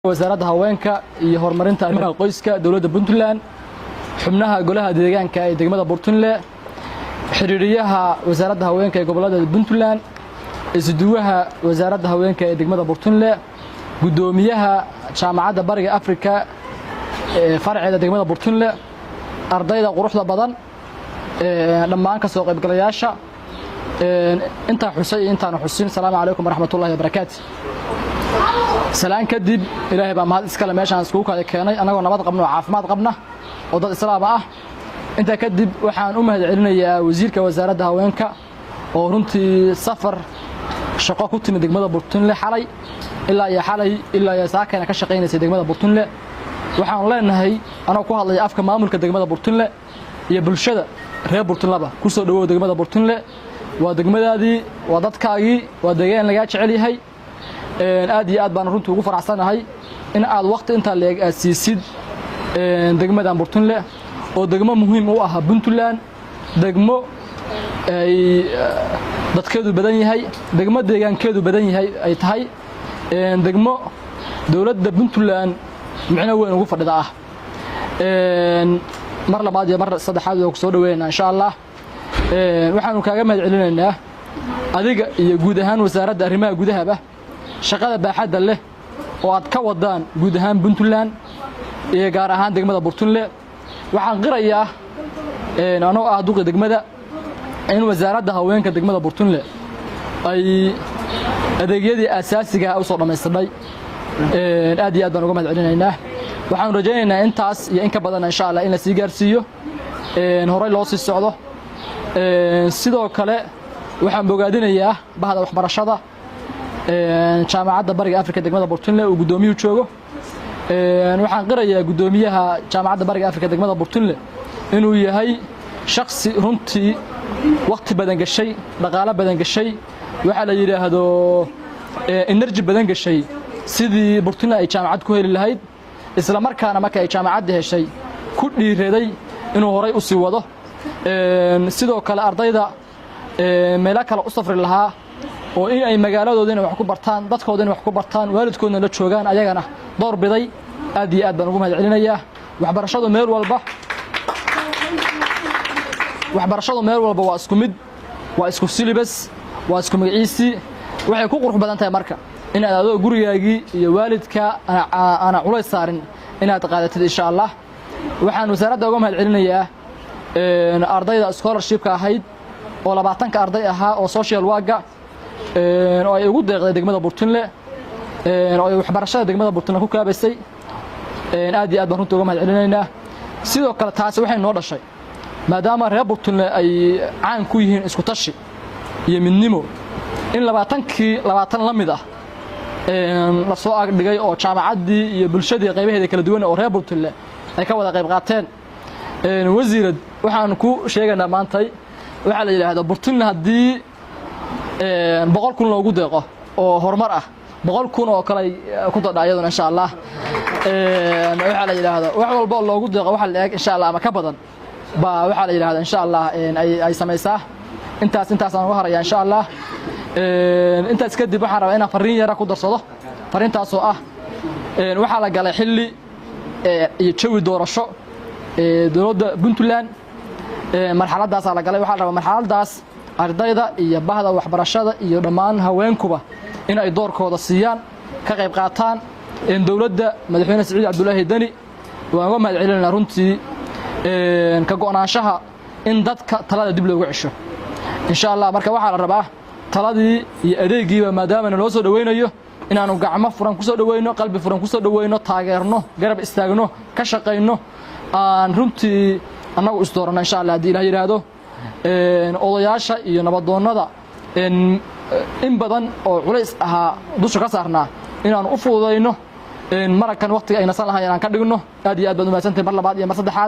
wasaaradda haweenka iyo horumarinta arrimaha qoyska dawladda Puntland xubnaha golaha deegaanka ee degmada Burtunle xiriiriyaha wasaaradda haweenka ee gobolada Puntland isduwaha wasaaradda haweenka ee degmada Burtunle gudoomiyaha jaamacadda bariga Afrika ee farceeda degmada Burtunle ardayda quruxda badan dhammaan ka soo qaybgalayaasha inta xusay intaana xusin salaamu calaykum waraxmatullaahi wabarakaatuh salaan kadib ilaahay baa mahad iska leh meeshaan isku kala keenay anagoo nabad qabno caafimaad qabna oo dad islaam ah inta kadib waxaan u mahad celinayaa wasiirka wasaaradda haweenka oo runtii safar shaqo ku timid degmada Burtunle xalay ilaa saakana ka shaqeynaysa degmada Burtunle waxaan leenahay anoo ku hadlay afka maamulka degmada Burtunle iyo bulshada reer Burtunleba ku soo dhawow degmada Burtunle waa degmadaadii waa dadkaagii waa deegaan laga jecel yahay aad iyo aad baan runtii ugu faraxsanahay in aad waqti inta leeg siisid degmada Burtunle oo degmo muhiim u ah Puntland degmo ay dadkeedu badan yahay degmo deegaankeedu badan yahay ay tahay degmo dawladda Puntland macna weyn ugu fadhida ah mar labaad iyo mar saddexaad oo soo dhaweeyna insha Allah waxaanu kaaga mahad celinaynaa adiga iyo guud ahaan wasaaradda arrimaha gudaha shaqada baaxadda leh oo aad ka wadaan guud ahaan Puntland iyo gaar ahaan degmada Burtunle waxaan qirayaa anoo ah duqi degmada in wasaaradda haweenka degmada Burtunle ay adeegyadii asaasiga ah u soo dhameystirnay aad iyo aad baan uga mahad celinaynaa waxaan rajaynaynaa intaas iyo in ka badan insha Allah in la sii gaarsiiyo horay loo sii socdo sidoo kale waxaan bogaadinayaa bahda waxbarashada jaamacadda bariga Afrika degmada Burtunle oo gudoomiyuu joogo waxaan qirayaa gudoomiyaha jaamacadda bariga Afrika degmada Burtunle inuu yahay shakhsi runtii waqti badan gashay dhaqaale badan gashay waxa la yiraahdo energy badan gashay sidii Burtunle ay jaamacad ku heli lahayd isla markaana markay ay jaamacadda heshay ku dhiireeday inuu horay u sii wado sidoo kale ardayda meel kale u safri lahaa oo in ay magaaladoodina wax ku bartaan dadkoodina wax ku bartaan waalidkoodna la joogaan ayagana door biday aad iyo aad baan ugu mahad celinayaa waxbarashadu meel walba waa isku mid waa isku syllabus waa isku magaciisi waxay ku qurux badan tahay marka in aad adoo gurigaagii iyo waalidka ana culays saarin inaad qaadatid insha Allah waxaan wasaaradda uga mahad celinayaa ardayda scholarship-ka ahayd oo 20 arday ahaa oo social work oo ay ugu deeqday degmada Burtunle oo ay waxbarashada degmada Burtunle ku kaabaysay aad iyo aad baan runtii uga mahad celinaynaa sidoo kale taas waxay noo dhashay maadaama reer Burtunle ay caan ku yihiin isku tashi iyo midnimo in 20 la mid ah la soo agdhigay oo jaamacaddii iyo bulshadii qaybaheeda kala duwan oo reer Burtunle ay ka wada qayb qaateen wasiirad waxaan ku sheegaynaa maanta waxa la yiraahdo Burtunle hadii 100,000 loogu deeqo oo horumar ah 100,000 oo kale ku dadayado insha Allah waxa la yiraahdo wax walba loogu deeqo waxa la eeg insha Allah ama ka badan ba waxa la yiraahdo insha Allah ay sameeysaa intaas aan uga harayaa insha Allah intaas kadib waxaan rabaa inaan fariin yar ku darsado fariintaas oo ah waxa la galay xilli iyo jawi doorasho dawladda Puntland marxaladaas la galay waxa la rabaa marxaladaas ardayda iyo bahda waxbarashada iyo dhammaan haweenkuba in ay doorkooda siiyaan ka qayb qaataan in dawladda madaxweyne Saciid Cabdullaahi Dani waan uga mahad celinaa runtii ka go'naanshaha in dadka talada dib loogu cisho insha Allah marka waxa la rabaa taladii iyo adeegiiba maadaama loo soo dhaweynayo inaanu gacmo furan ku soo dhaweyno qalbi furan ku soo dhaweyno taageerno garab istaagno ka shaqeyno aan runtii anagu isdoorana insha Allah hadii Ilaahay yiraahdo odayaasha iyo nabadoonnada in badan oo culays ahaa dusha ka saarnaa inaanu u fududeyno marakan waqtiga ay nasan lahaayeen aan ka dhigno aad iyo aad baad u mahadsantahay mar labaad iyo mar saddexaad